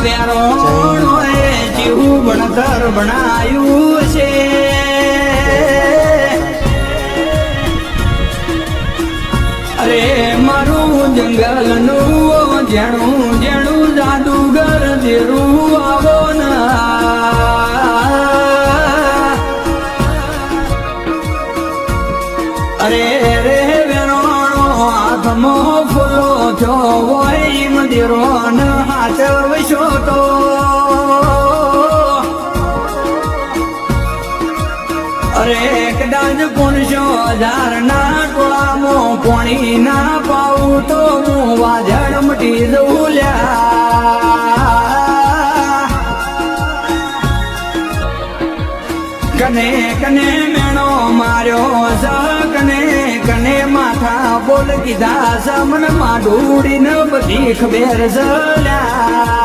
વેરોણોએ જીવું ભણતર ભણાયું છે. અરે મારું જંગલનું જેણું જેણું જાદુગર જેરું આવો અરે રે વેરોણો હાથમાં ફૂલો થયો હોય મંદિરો હાથ વસો તો અરે કદાચ 500,000 ના ટોળામાં પાણી ના પાવું તો હું વાજળ મટી જવું લ્યા. કને કને મેણો માર્યો સ કને કને માથા બોલ કીધા સમન માં ઢૂડીને બધી ખબર ઝલ્યા.